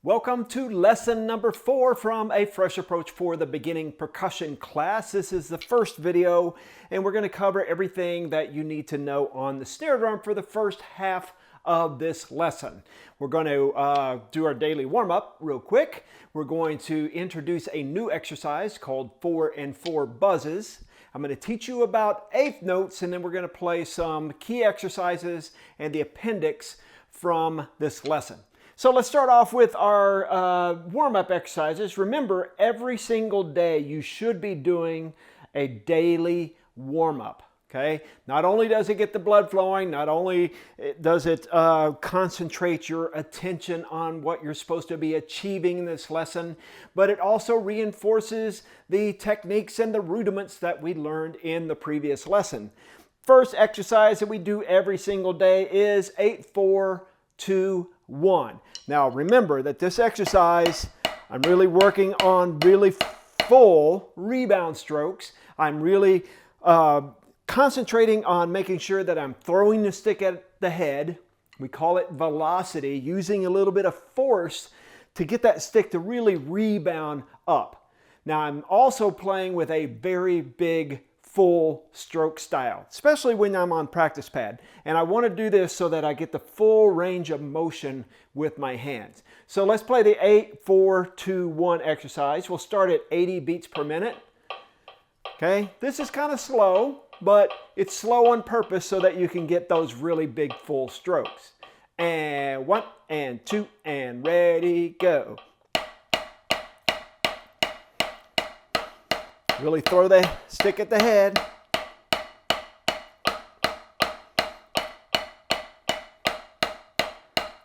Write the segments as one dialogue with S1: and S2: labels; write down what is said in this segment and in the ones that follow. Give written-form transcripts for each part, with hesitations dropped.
S1: Welcome to lesson number 4 from A Fresh Approach for the Beginning Percussion class. This is the first video and we're going to cover everything that you need to know on the snare drum for the first half of this lesson. We're going to do our daily warm-up real quick. We're going to introduce a new exercise called 4 and 4 buzzes. I'm going to teach you about eighth notes and then we're going to play some key exercises and the appendix from this lesson. So let's start off with our warm-up exercises. Remember, every single day you should be doing a daily warm-up, okay? Not only does it get the blood flowing, not only does it concentrate your attention on what you're supposed to be achieving in this lesson, but it also reinforces the techniques and the rudiments that we learned in the previous lesson. First exercise that we do every single day is 8-4-2-1. Now remember that this exercise, I'm really working on really full rebound strokes. I'm really concentrating on making sure that I'm throwing the stick at the head. We call it velocity, using a little bit of force to get that stick to really rebound up. Now I'm also playing with a very big full stroke style, especially when I'm on practice pad. And I want to do this so that I get the full range of motion with my hands. So let's play the 8-4-2-1 exercise. We'll start at 80 beats per minute. Okay, this is kind of slow, but it's slow on purpose so that you can get those really big full strokes. And 1 and 2 and ready, go. Really throw the stick at the head.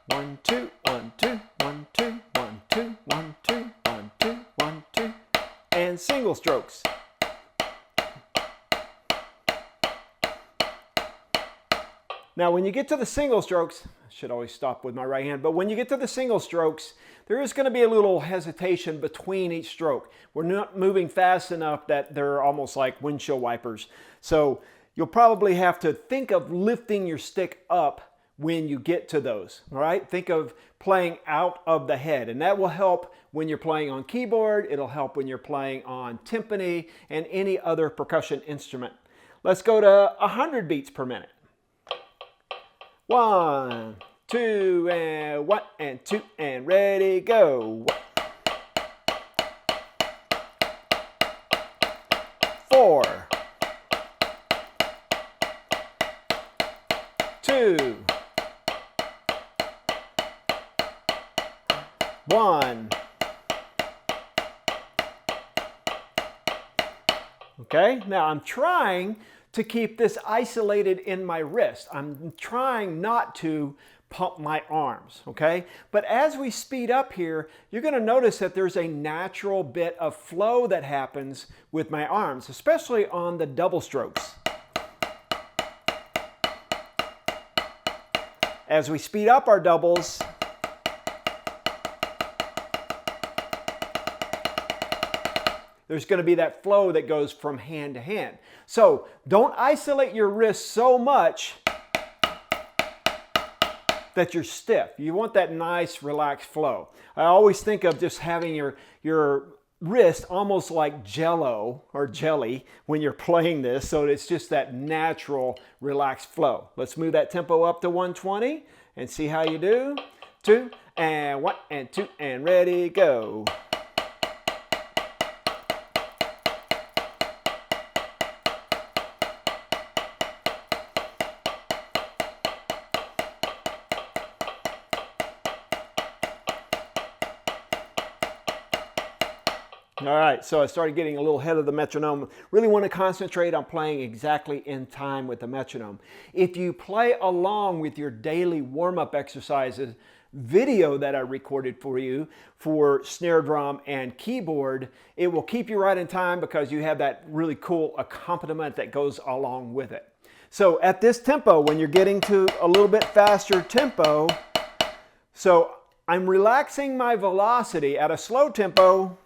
S1: One, two, 1, 2, 1, 2, 1, 2, 1, 2, 1, 2, 1, 2, and single strokes. Now when you get to the single strokes, I should always stop with my right hand, but when you get to the single strokes, there is going to be a little hesitation between each stroke. We're not moving fast enough that they're almost like windshield wipers. So you'll probably have to think of lifting your stick up when you get to those, all right? Think of playing out of the head, and that will help when you're playing on keyboard. It'll help when you're playing on timpani and any other percussion instrument. Let's go to 100 beats per minute. 1, 2, and 1 and 2 and ready, go. 4, 2, 1. Okay, now I'm trying to keep this isolated in my wrist. I'm trying not to pump my arms, okay? But as we speed up here, you're gonna notice that there's a natural bit of flow that happens with my arms, especially on the double strokes. As we speed up our doubles, there's going to be that flow that goes from hand to hand. So don't isolate your wrist so much that you're stiff. You want that nice relaxed flow. I always think of just having your wrist almost like jello or jelly when you're playing this, so it's just that natural relaxed flow. Let's move that tempo up to 120 and see how you do. 2 and 1 and 2 and ready, go. All right, so I started getting a little ahead of the metronome. Really want to concentrate on playing exactly in time with the metronome. If you play along with your daily warm-up exercises video that I recorded for you for snare drum and keyboard, it will keep you right in time because you have that really cool accompaniment that goes along with it. So at this tempo, when you're getting to a little bit faster tempo, so I'm relaxing my velocity at a slow tempo.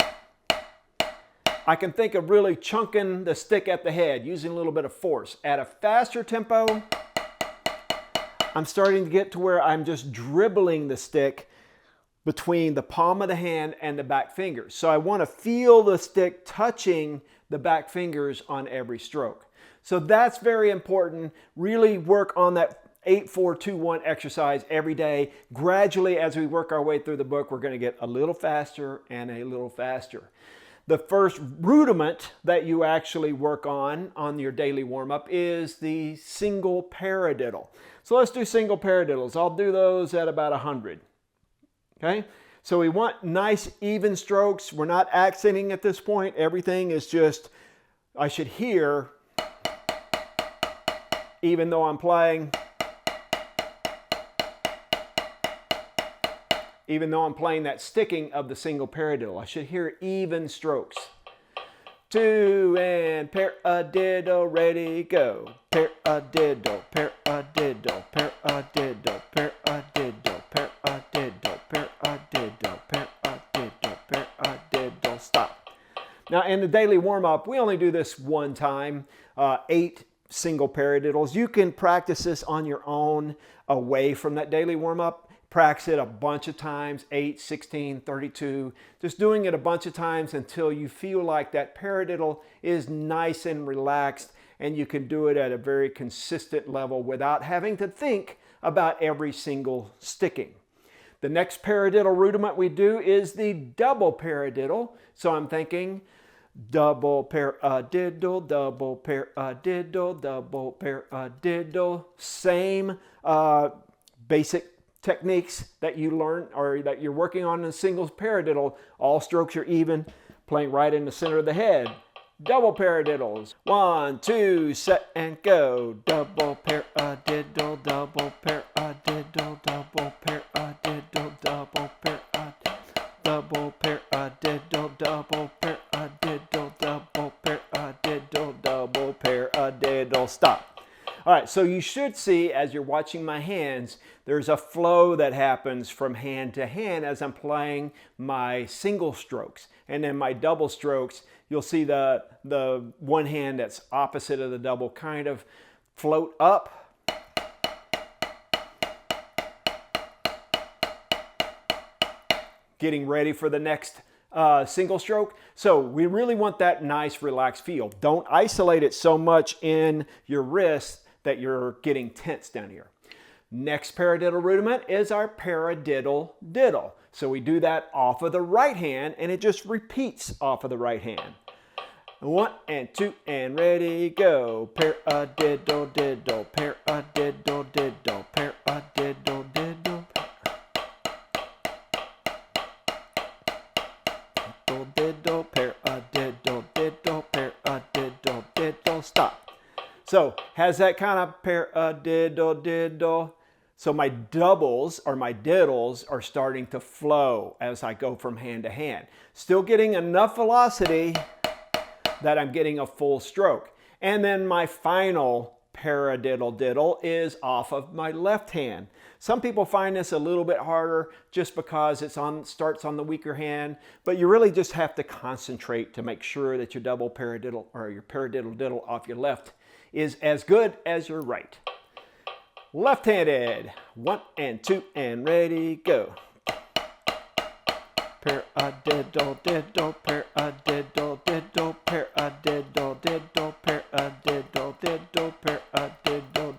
S1: I can think of really chunking the stick at the head, using a little bit of force. At a faster tempo, I'm starting to get to where I'm just dribbling the stick between the palm of the hand and the back fingers. So I want to feel the stick touching the back fingers on every stroke. So that's very important. Really work on that 8-4-2-1 exercise every day. Gradually, as we work our way through the book, we're going to get a little faster and a little faster. The first rudiment that you actually work on your daily warm-up is the single paradiddle. So let's do single paradiddles. I'll do those at about 100. Okay? So we want nice even strokes. We're not accenting at this point. Everything is just, I should hear, even though I'm playing, that sticking of the single paradiddle. I should hear even strokes. 2 and paradiddle, ready, go. Paradiddle, paradiddle, paradiddle, paradiddle, paradiddle, paradiddle, paradiddle, paradiddle, stop. Now in the daily warm-up, we only do this one time, 8 single paradiddles. You can practice this on your own away from that daily warm-up. Practice it a bunch of times, 8, 16, 32. Just doing it a bunch of times until you feel like that paradiddle is nice and relaxed, and you can do it at a very consistent level without having to think about every single sticking. The next paradiddle rudiment we do is the double paradiddle. So I'm thinking double paradiddle, double paradiddle, double paradiddle. Same basic techniques that you learn or that you're working on in a single paradiddle. All strokes are even, playing right in the center of the head. Double paradiddles. 1, 2, set and go. Double paradiddle, double paradiddle, double paradiddle, double paradiddle, double paradiddle, double paradiddle, double paradiddle, double paradiddle. Stop. All right, so you should see as you're watching my hands, there's a flow that happens from hand to hand as I'm playing my single strokes. And then my double strokes, you'll see the one hand that's opposite of the double kind of float up. Getting ready for the next single stroke. So we really want that nice relaxed feel. Don't isolate it so much in your wrist that you're getting tense down here. Next paradiddle rudiment is our paradiddle diddle. So we do that off of the right hand and it just repeats off of the right hand. 1 and 2 and ready, go. Paradiddle diddle, paradiddle diddle, paradiddle diddle. Diddle, paradiddle diddle, paradiddle diddle, stop. So has that kind of paradiddle diddle. So my doubles or my diddles are starting to flow as I go from hand to hand. Still getting enough velocity that I'm getting a full stroke. And then my final paradiddle diddle is off of my left hand. Some people find this a little bit harder just because it starts on the weaker hand, but you really just have to concentrate to make sure that your double paradiddle or your paradiddle diddle off your left is as good as your right. Left-handed, 1 and 2 and ready, go. Paradiddle diddle, paradiddle diddle, paradiddle diddle, paradiddle diddle, paradiddle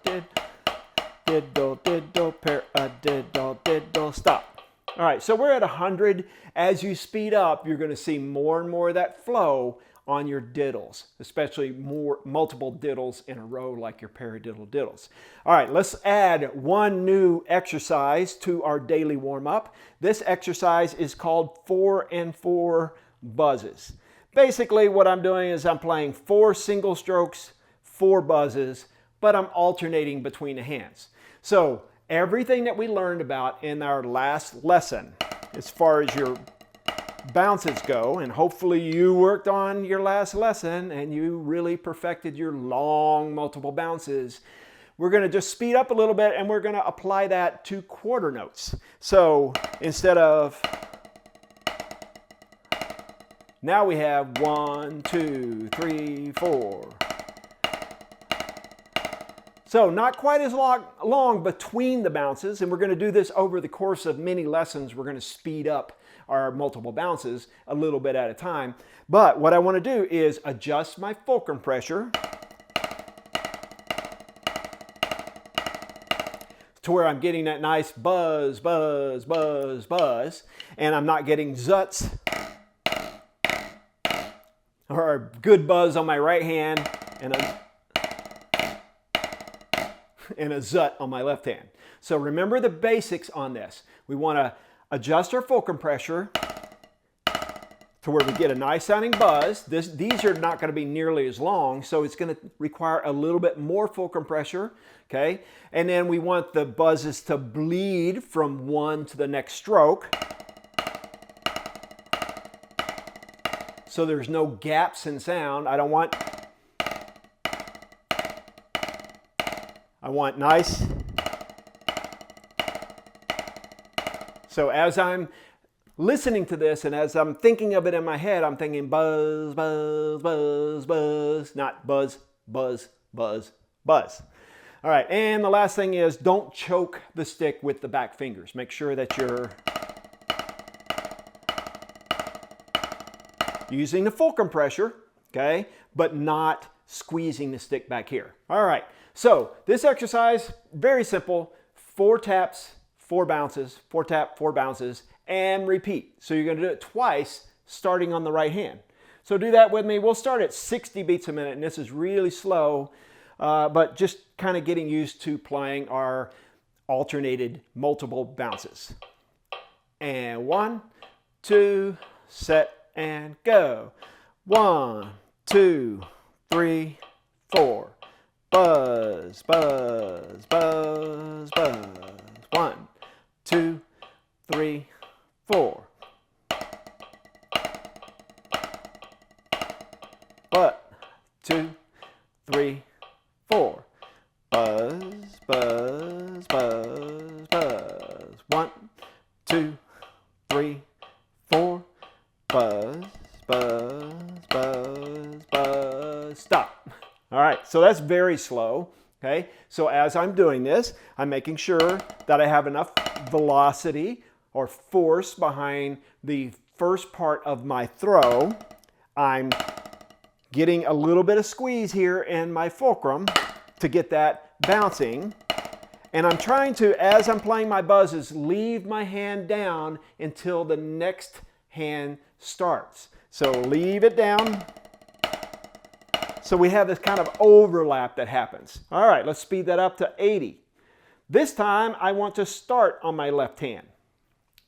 S1: diddle, diddle, paradiddle diddle, stop. All right, so we're at 100. As you speed up, you're going to see more and more of that flow on your diddles, especially multiple diddles in a row like your paradiddle diddles. All right, let's add one new exercise to our daily warm-up. This exercise is called 4 and 4 buzzes. Basically what I'm doing is I'm playing 4 single strokes, 4 buzzes, but I'm alternating between the hands. So everything that we learned about in our last lesson, as far as your bounces go, and hopefully you worked on your last lesson and you really perfected your long multiple bounces. We're going to just speed up a little bit and we're going to apply that to quarter notes. So instead of, now we have 1, 2, 3, 4. So not quite as long between the bounces, and we're going to do this over the course of many lessons. We're going to speed up our multiple bounces a little bit at a time. But what I want to do is adjust my fulcrum pressure to where I'm getting that nice buzz, buzz, buzz, buzz, and I'm not getting zuts or a good buzz on my right hand and a zut on my left hand. So remember the basics on this. We want to adjust our fulcrum pressure to where we get a nice sounding buzz. These are not going to be nearly as long, so it's going to require a little bit more fulcrum pressure, okay? And then we want the buzzes to bleed from one to the next stroke, so there's no gaps in sound. I want nice. So as I'm listening to this and as I'm thinking of it in my head, I'm thinking buzz, buzz, buzz, buzz, not buzz, buzz, buzz, buzz. All right, and the last thing is don't choke the stick with the back fingers. Make sure that you're using the fulcrum pressure, okay, but not squeezing the stick back here. All right, so this exercise, very simple, 4 taps, 4 bounces, 4 tap, 4 bounces, and repeat. So you're going to do it twice, starting on the right hand. So do that with me. We'll start at 60 beats a minute, and this is really slow, but just kind of getting used to playing our alternated multiple bounces. And 1, 2, set, and go. 1, 2, 3, 4. Buzz, buzz, buzz, buzz. 1, 2, 3, 4. But 2, 3, 4. Buzz, buzz, buzz, buzz. 1, 2, 3, 4. Buzz, buzz, buzz, buzz. Stop. All right, so that's very slow. Okay, so as I'm doing this, I'm making sure that I have enough velocity or force behind the first part of my throw. I'm getting a little bit of squeeze here in my fulcrum to get that bouncing. And I'm trying to, as I'm playing my buzzes, leave my hand down until the next hand starts. So leave it down. So we have this kind of overlap that happens. All right, let's speed that up to 80. This time I want to start on my left hand.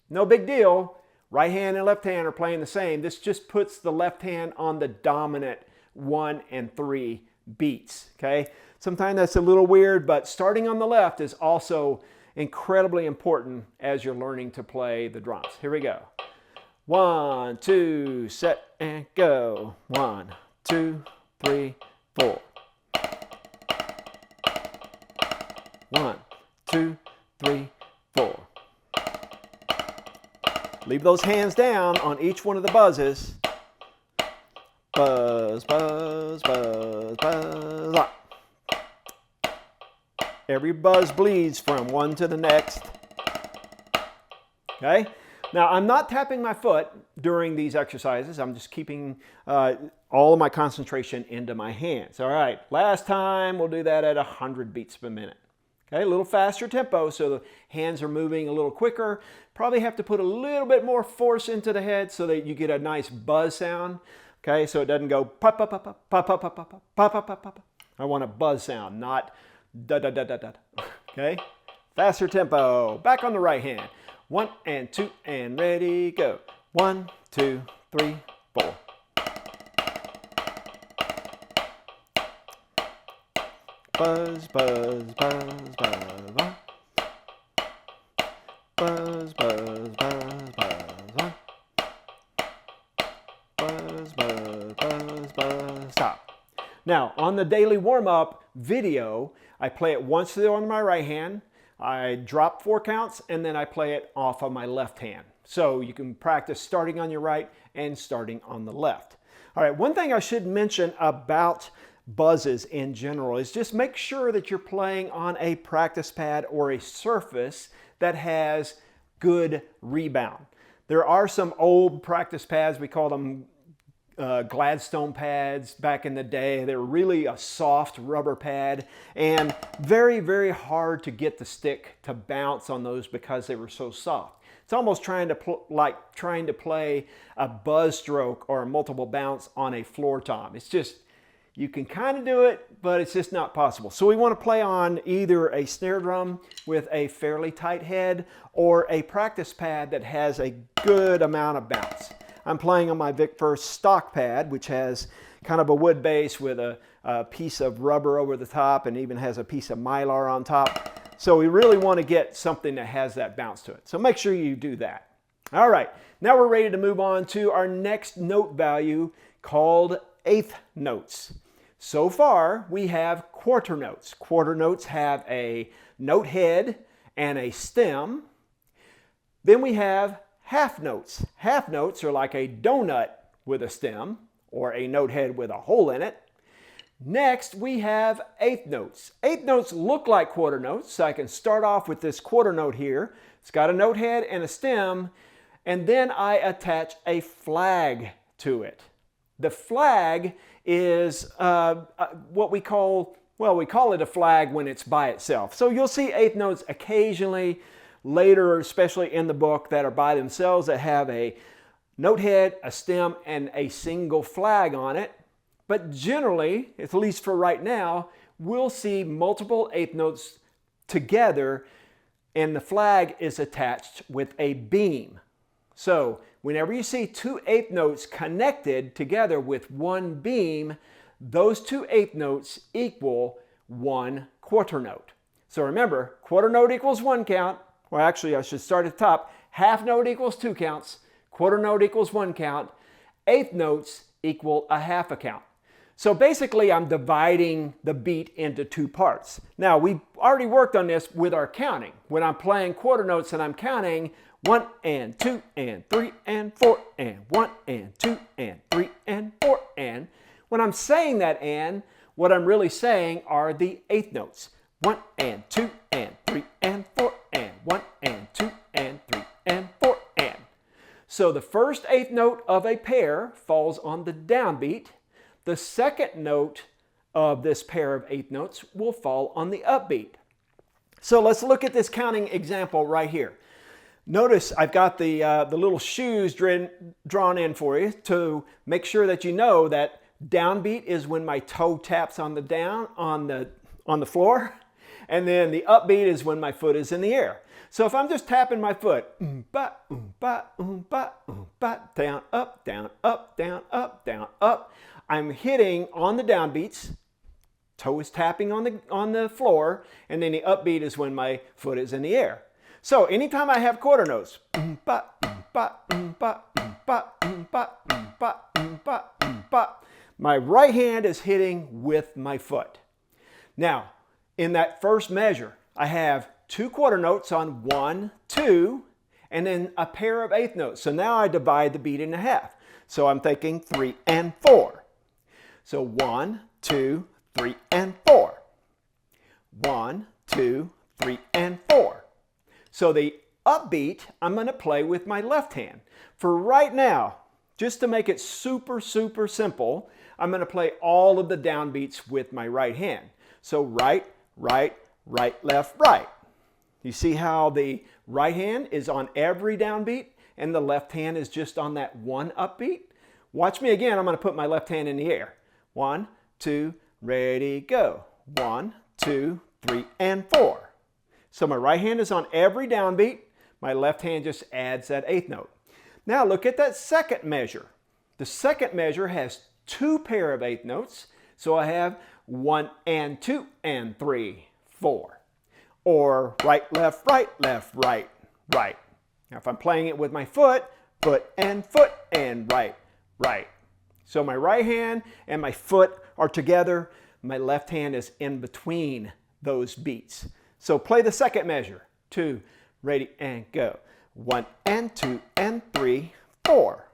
S1: No big deal. Right hand and left hand are playing the same. This just puts the left hand on the dominant 1 and 3 beats, okay? Sometimes that's a little weird, but starting on the left is also incredibly important as you're learning to play the drums. Here we go. 1, 2, set, and go. 1, 2, 3, 4. 1, 2, 3, 4. Leave those hands down on each one of the buzzes. Buzz, buzz, buzz, buzz. Up. Every buzz bleeds from one to the next. Okay? Now, I'm not tapping my foot during these exercises. I'm just keeping all of my concentration into my hands. All right, last time we'll do that at 100 beats per minute. Okay, a little faster tempo so the hands are moving a little quicker. Probably have to put a little bit more force into the head so that you get a nice buzz sound. Okay, so it doesn't go pop, pop, pop, pop, pop, pop, pop, pop, pop, pop, pop, pop. I want a buzz sound, not da, da, da, da, da. Okay, faster tempo. Back on the right hand. 1 and 2 and ready, go. 1, 2, 3, 4. Buzz, buzz, buzz, buzz, buzz. Buzz, buzz, buzz, buzz. Buzz, buzz, buzz, buzz. Stop. Now, on the daily warm-up video, I play it once on my right hand. I drop 4 counts and then I play it off on my left hand. So you can practice starting on your right and starting on the left. All right, one thing I should mention about buzzes in general is just make sure that you're playing on a practice pad or a surface that has good rebound. There are some old practice pads, we call them Gladstone pads back in the day. They were really a soft rubber pad and very, very hard to get the stick to bounce on those because they were so soft. It's almost trying to play a buzz stroke or a multiple bounce on a floor tom. It's just, you can kind of do it, but it's just not possible. So we want to play on either a snare drum with a fairly tight head or a practice pad that has a good amount of bounce. I'm playing on my Vic First stock pad, which has kind of a wood base with a piece of rubber over the top and even has a piece of mylar on top. So we really want to get something that has that bounce to it. So make sure you do that. All right, now we're ready to move on to our next note value called eighth notes. So far, we have quarter notes. Quarter notes have a note head and a stem. Then we have half notes. Half notes are like a donut with a stem or a note head with a hole in it. Next, we have eighth notes. Eighth notes look like quarter notes, so I can start off with this quarter note here. It's got a note head and a stem, and then I attach a flag to it. The flag is what we call it a flag when it's by itself. So you'll see eighth notes occasionally later, especially in the book, that are by themselves that have a note head, a stem, and a single flag on it. But generally, at least for right now, we'll see multiple eighth notes together and the flag is attached with a beam. So whenever you see two eighth notes connected together with one beam, those two eighth notes equal one quarter note. So remember, quarter note equals one count. Well, actually, I should start at the top. Half note equals two counts. Quarter note equals one count. Eighth notes equal a half a count. So basically, I'm dividing the beat into two parts. Now, we've already worked on this with our counting. When I'm playing quarter notes and I'm counting 1 and 2 and 3 and 4 and 1 and 2 and 3 and 4 and. When I'm saying that and, what I'm really saying are the eighth notes. 1 and 2 and 3 and 4 and 1 and 2 and 3 and 4 and. So the first eighth note of a pair falls on the downbeat. The second note of this pair of eighth notes will fall on the upbeat. So let's look at this counting example right here. Notice I've got the little shoes drawn in for you to make sure that you know that downbeat is when my toe taps on the floor, and then the upbeat is when my foot is in the air. So if I'm just tapping my foot, down, up, down, up, down, up, down, up, I'm hitting on the downbeats, toe is tapping on the floor, and then the upbeat is when my foot is in the air. So anytime I have quarter notes, my right hand is hitting with my foot. Now, in that first measure, I have two quarter notes on 1, 2, and then a pair of eighth notes. So now I divide the beat into half. So I'm thinking 3 and 4. So 1, 2, 3, and 4. 1, 2, 3, and 4. So the upbeat, I'm going to play with my left hand. For right now, just to make it super, super simple, I'm going to play all of the downbeats with my right hand. So right, right, right, left, right. You see how the right hand is on every downbeat and the left hand is just on that one upbeat? Watch me again. I'm going to put my left hand in the air. 1, 2, ready, go. 1, 2, 3, and 4. So my right hand is on every downbeat. My left hand just adds that eighth note. Now look at that second measure. The second measure has two pair of eighth notes. So I have 1 and 2 and 3, 4. Or right, left, right, right. Now if I'm playing it with my foot and right, right. So my right hand and my foot are together. My left hand is in between those beats. So play the second measure. 2, ready, and go. 1 and 2 and 3, 4.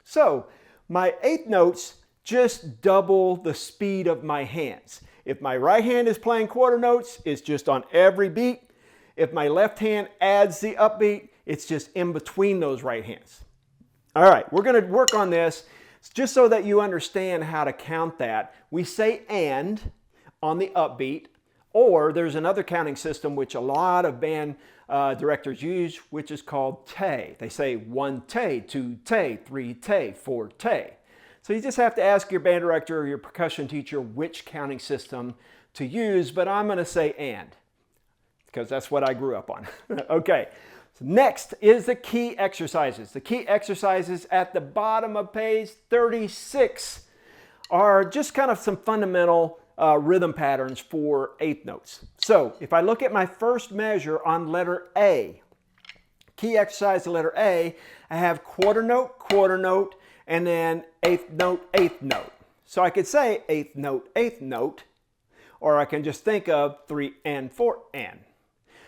S1: So my eighth notes just double the speed of my hands. If my right hand is playing quarter notes, it's just on every beat. If my left hand adds the upbeat, it's just in between those right hands. All right, we're going to work on this just so that you understand how to count that. We say and on the upbeat, or there's another counting system which a lot of band directors use, which is called te. They say 1 te, 2 te, 3 te, 4 te. So you just have to ask your band director or your percussion teacher which counting system to use, but I'm going to say and, because that's what I grew up on. Okay, so next is the key exercises. The key exercises at the bottom of page 36 are just kind of some fundamental rhythm patterns for eighth notes. So if I look at my first measure on letter A, key exercise of letter A, I have quarter note, and then eighth note. So I could say eighth note, or I can just think of 3 and 4 and.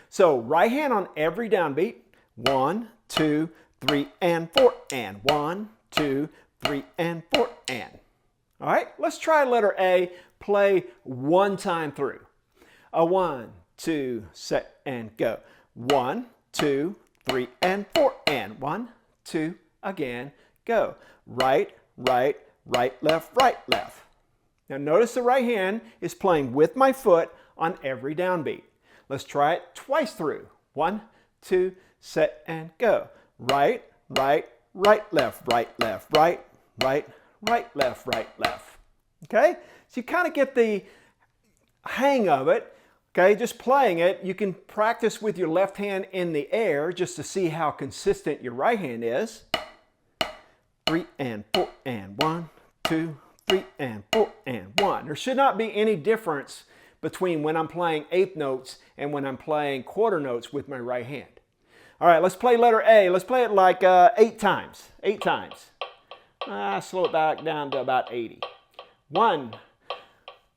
S1: So right hand on every downbeat, 1, 2, 3 and 4 and. 1, 2, 3 and 4 and. All right, let's try letter A, play one time through. A 1, 2, set and go. 1, 2, 3 and 4 and. 1, 2, again, go. Right, right, right, left, right, left. Now notice the right hand is playing with my foot on every downbeat. Let's try it twice through. 1, 2, set and go. Right, right, right, left, right, right, right, left, right, left. Okay? So you kind of get the hang of it. Okay, just playing it. You can practice with your left hand in the air just to see how consistent your right hand is. 3 and 4 and. 1, 2, 3 and 4 and. 1. There should not be any difference between when I'm playing eighth notes and when I'm playing quarter notes with my right hand. All right, let's play letter A. Let's play it like 8 times. 8 times. Slow it back down to about 80. 1,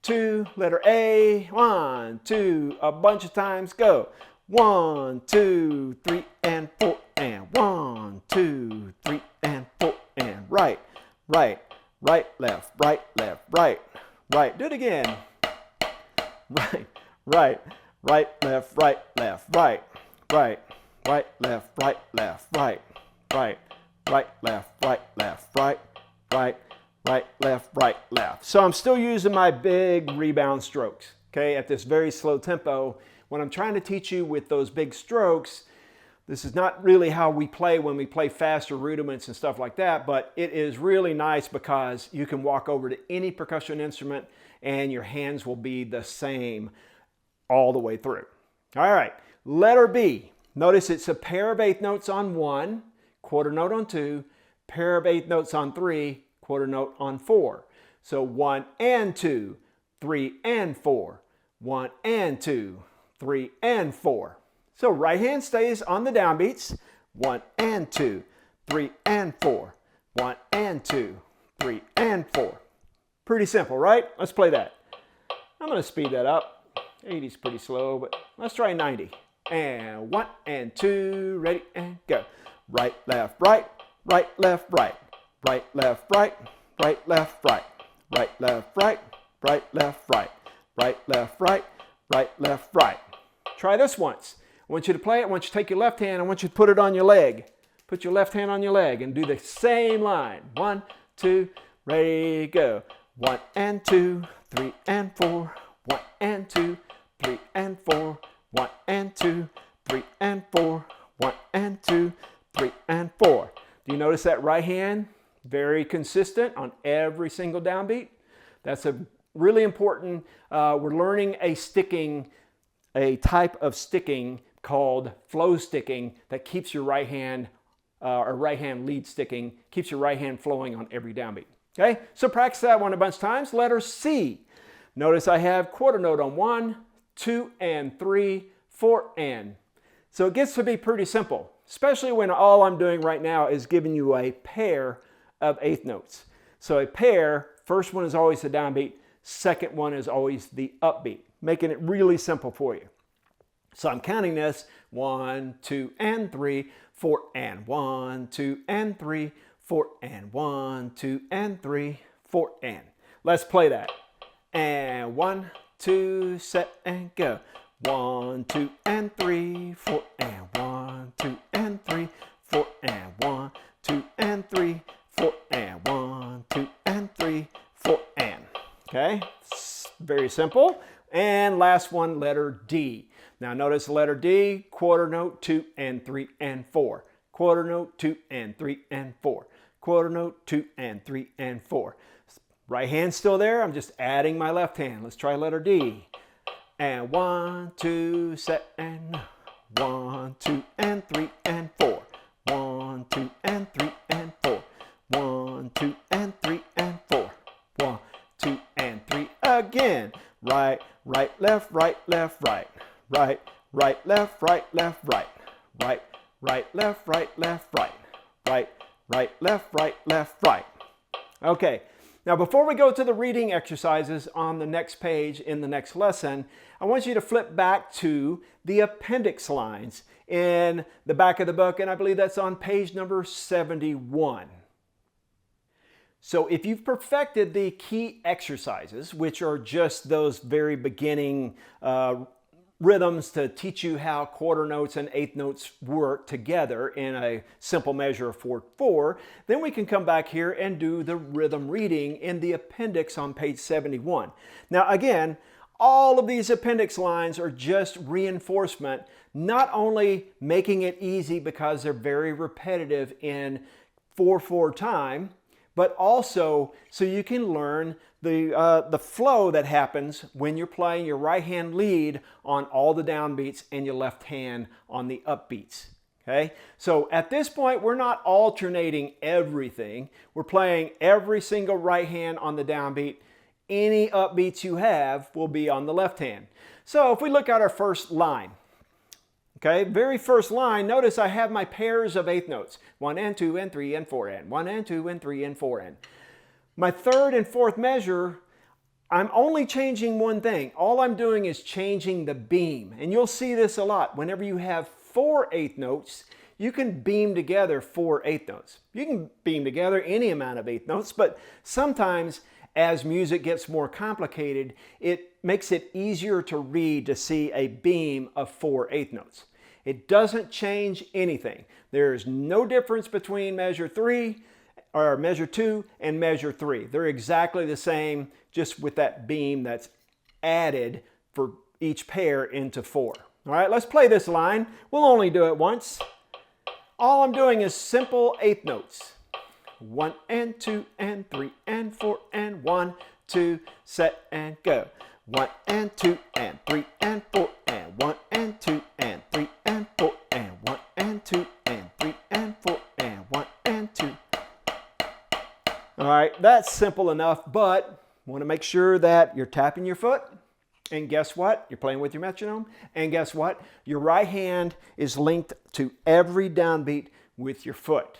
S1: 2, letter A. 1, 2, a bunch of times, go. 1, 2, 3 and 4 and. 1, 2, 3 and 4 and. Right, right, right, left, right, right. Do it again. Right, right, right, left, right, right, right, left, right, right, right, left, right, left, right, left. So I'm still using my big rebound strokes, okay, at this very slow tempo. When I'm trying to teach you with those big strokes, this is not really how we play when we play faster rudiments and stuff like that, but it is really nice because you can walk over to any percussion instrument and your hands will be the same all the way through. All right, letter B. Notice it's a pair of eighth notes on 1, quarter note on 2, pair of eighth notes on 3, quarter note on 4. So 1 and 2, 3 and 4, 1 and 2, 3 and 4. So right hand stays on the downbeats, 1 and 2, 3 and 4, 1 and 2, 3 and 4. Pretty simple, right? Let's play that. I'm going to speed that up. 80 is pretty slow, but let's try 90. And 1 and 2, ready and go. Right, left, right, right, left, right, right, left, right, right, left, right, right, left, right, right, left, right, right, left, right, right, left, right. Try this once. I want you to play it. I want you to take your left hand. I want you to put it on your leg. Put your left hand on your leg and do the same line. 1, 2, ready, go. 1 and 2, 3 and 4, 1 and 2, 3 and 4, 1 and 2, 3 and 4, 1 and 2, 3 and 4. Do you notice that right hand? Very consistent on every single downbeat. That's a really important, we're learning a type of sticking called flow sticking that keeps your right hand, or right hand lead sticking, keeps your right hand flowing on every downbeat. Okay, so practice that one a bunch of times. Letter C. Notice I have quarter note on 1, 2 and 3, 4 and. So it gets to be pretty simple, especially when all I'm doing right now is giving you a pair of eighth notes. So a pair, first one is always the downbeat, second one is always the upbeat, making it really simple for you. So I'm counting this 1, 2 and 3, 4 and. 1, 2 and 3, 4 and. 1, 2 and 3, 4, and. Let's play that. And 1, 2, set and go. 1, 2, and 3, 4, and 1, 2, and 3, 4, and 1, 2, and 3, 4, and 1, 2, and 3, 4, and. Okay, it's very simple. And last one, letter D. Now notice the letter D, quarter note, 2 and 3 and 4. Quarter note, 2 and 3 and 4. Quarter note, 2 and 3 and 4. Right hand's still there. I'm just adding my left hand. Let's try letter D. And 1, 2, set and 1, 2 and 3 and 4. 1, 2 and 3 and 4. 1, 2 and 3 and 4. 1, 2 and 3 again. Right, right, left, right, left, right. Right, right, left, right, left, right. Right, right, left, right, left, right. Right, right, left, right, left, right. Okay, now before we go to the reading exercises on the next page in the next lesson, I want you to flip back to the appendix lines in the back of the book, and I believe that's on page number 71. So if you've perfected the key exercises, which are just those very beginning rhythms to teach you how quarter notes and eighth notes work together in a simple measure of 4/4, then we can come back here and do the rhythm reading in the appendix on page 71. Now again, all of these appendix lines are just reinforcement, not only making it easy because they're very repetitive in 4/4 time, but also so you can learn the flow that happens when you're playing your right hand lead on all the downbeats and your left hand on the upbeats. Okay, so at this point we're not alternating everything. We're playing every single right hand on the downbeat. Any upbeats you have will be on the left hand. So if we look at our first line, okay, very first line, notice I have my pairs of eighth notes. 1 and 2 and 3 and 4 and. 1 and 2 and 3 and 4 and. My third and fourth measure, I'm only changing one thing. All I'm doing is changing the beam. And you'll see this a lot. Whenever you have 4 eighth notes, you can beam together 4 eighth notes. You can beam together any amount of eighth notes, but sometimes as music gets more complicated, it makes it easier to read to see a beam of 4 eighth notes. It doesn't change anything. There's no difference between measure 3 or measure 2 and measure 3. They're exactly the same, just with that beam that's added for each pair into 4. All right, let's play this line. We'll only do it once. All I'm doing is simple eighth notes. 1 and 2 and 3 and 4 and 1, 2, set and go. 1 and 2 and 3 and 4 and 1 and 2 and 3 and 4 and 1 and 2 and 3 and 4 and 1 and 2. All right, that's simple enough, but want to make sure that you're tapping your foot. And guess what? You're playing with your metronome. And guess what? Your right hand is linked to every downbeat with your foot.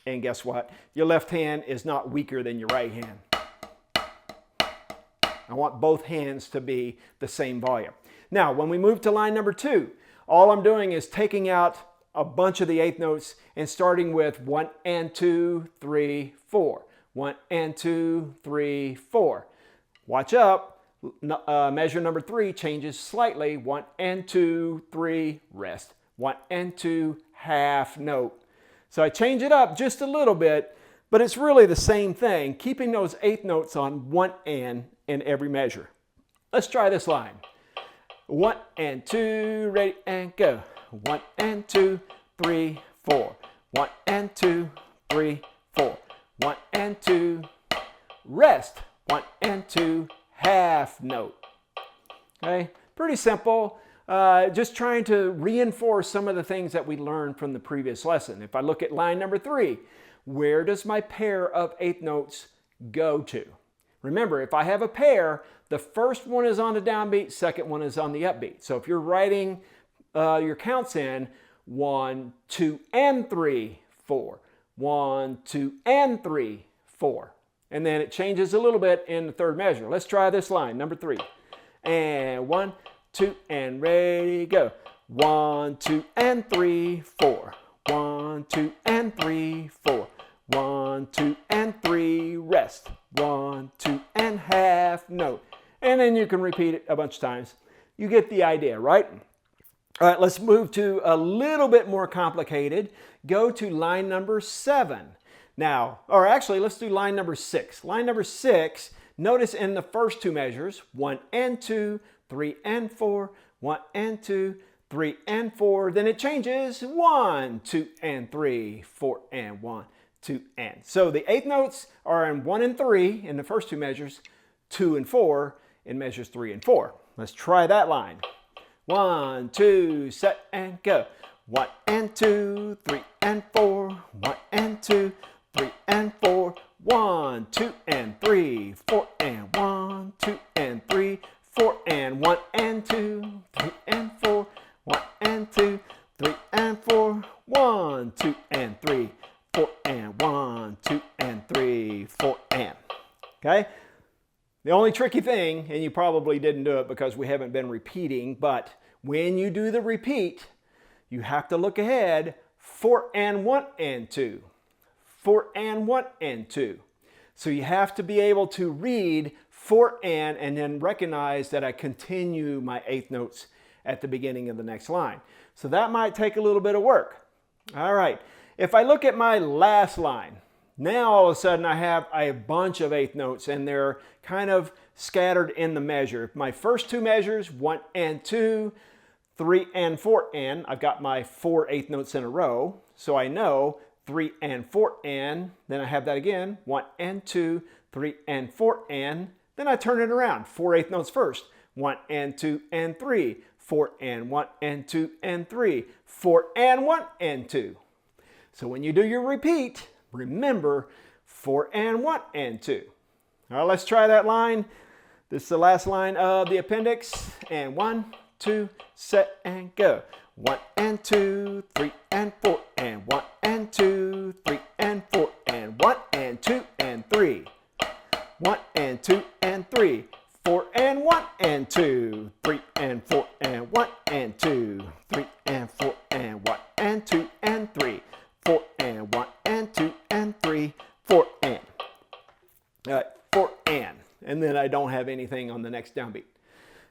S1: And guess what? Your left hand is not weaker than your right hand. I want both hands to be the same volume. Now, when we move to line number 2, all I'm doing is taking out a bunch of the eighth notes and starting with 1 and 2, 3, 4. 1 and 2, 3, 4. Watch up. Measure number 3 changes slightly. 1 and 2, 3, rest. 1 and 2, half note. So I change it up just a little bit, but it's really the same thing, keeping those eighth notes on 1 and in every measure. Let's try this line. 1 and 2, ready and go. 1 and 2, 3, 4. 1 and 2, 3, 4. 1 and 2, rest. 1 and 2, half note. Okay, pretty simple. Just trying to reinforce some of the things that we learned from the previous lesson. If I look at line number 3, where does my pair of eighth notes go to? Remember, if I have a pair, the first one is on the downbeat, second one is on the upbeat. So if you're writing your counts in 1, 2, and 3, 4. 1, 2, and 3, 4. And then it changes a little bit in the third measure. Let's try this line, number 3. And 1, 2, and ready, go. 1, 2, and 3, 4. 1, 2, and 3, 4. 1, 1, 2, and 3, rest. 1, 2, and half note. And then you can repeat it a bunch of times. You get the idea, right? All right, let's move to a little bit more complicated. Go to line number 7. Now, or actually, let's do line number 6. Line number 6, notice in the first two measures, 1 and 2, 3 and 4, 1 and 2, 3 and 4. Then it changes 1, 2 and 3, 4 and 1, 2 and. So the eighth notes are in 1 and 3 in the first two measures, 2 and 4 in measures 3 and 4. Let's try that line. 1, 2, set and go. 1 and 2, 3 and 4, 1 and 2, 3 and 4, 1, 2 and 3, 4 and 1, 2 and 3, 4 and 1 and 2, 3 and 4, 1 and 2, 3 and 4, 1, 2 and 3, 4 and 1, 2 and 3, 4 and. Okay? The only tricky thing, and you probably didn't do it because we haven't been repeating, but when you do the repeat, you have to look ahead, 4 and 1 and 2, 4 and 1 and 2. So you have to be able to read 4 and then recognize that I continue my eighth notes at the beginning of the next line. So that might take a little bit of work. All right, if I look at my last line, now all of a sudden I have a bunch of eighth notes and they're kind of scattered in the measure. My first two measures, 1 and 2, 3 and 4 and, I've got my 4 eighth notes in a row. So I know 3 and 4 and, then I have that again, 1 and 2, 3 and 4 and, then I turn it around, 4 eighth notes first, 1 and 2 and 3, 4 and 1 and 2 and 3, 4 and 1 and 2. So when you do your repeat, remember 4 and 1 and 2. All right, let's try that line. This is the last line of the appendix. And 1, 2, set and go. 1 and 2, 3 and 4 and 1 and 2, 3 and 4 and 1 and 2 and 3. 1 and 2 and 3. 4 and 1 and 2, 3 and 4 and 1 and 2, 3 and 4 and 1 and 2 and 3, 4 and 1 and 2 and 3, 4 and. All right, 4 and then I don't have anything on the next downbeat.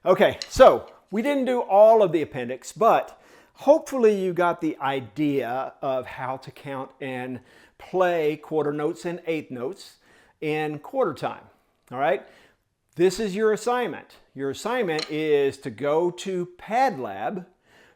S1: Okay, so we didn't do all of the appendix, but hopefully you got the idea of how to count and play quarter notes and eighth notes in quarter time. All right. This is your assignment. Your assignment is to go to PadLab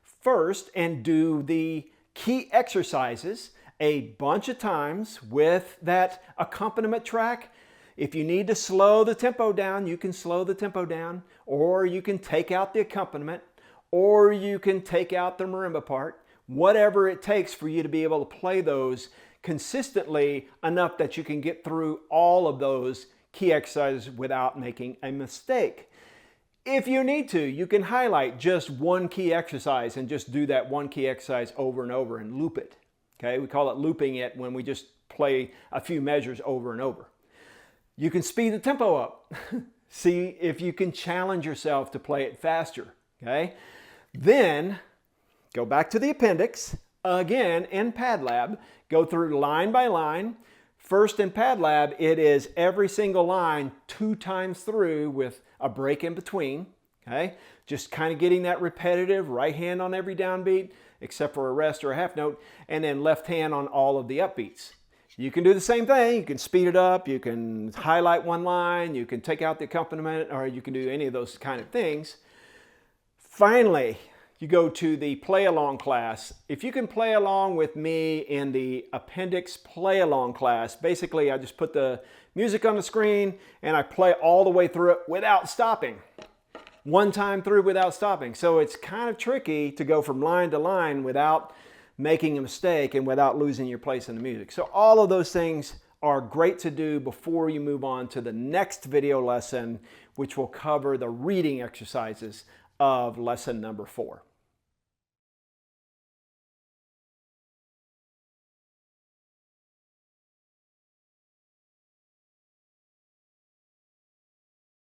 S1: first and do the key exercises a bunch of times with that accompaniment track. If you need to slow the tempo down, you can slow the tempo down, or you can take out the accompaniment, or you can take out the marimba part, whatever it takes for you to be able to play those consistently enough that you can get through all of those key exercises without making a mistake. If you need to, you can highlight just one key exercise and just do that one key exercise over and over and loop it. Okay, we call it looping it when we just play a few measures over and over. You can speed the tempo up. See if you can challenge yourself to play it faster. Okay, then go back to the appendix again in PadLab. Go through line by line. First in PadLab, it is every single line 2 times through with a break in between. Okay, just kind of getting that repetitive right hand on every downbeat, except for a rest or a half note, and then left hand on all of the upbeats. You can do the same thing. You can speed it up. You can highlight one line. You can take out the accompaniment, or you can do any of those kind of things. Finally, you go to the play along class. If you can play along with me in the appendix play along class, basically I just put the music on the screen and I play all the way through it without stopping. One time through without stopping. So it's kind of tricky to go from line to line without making a mistake and without losing your place in the music. So all of those things are great to do before you move on to the next video lesson, which will cover the reading exercises of lesson number 4.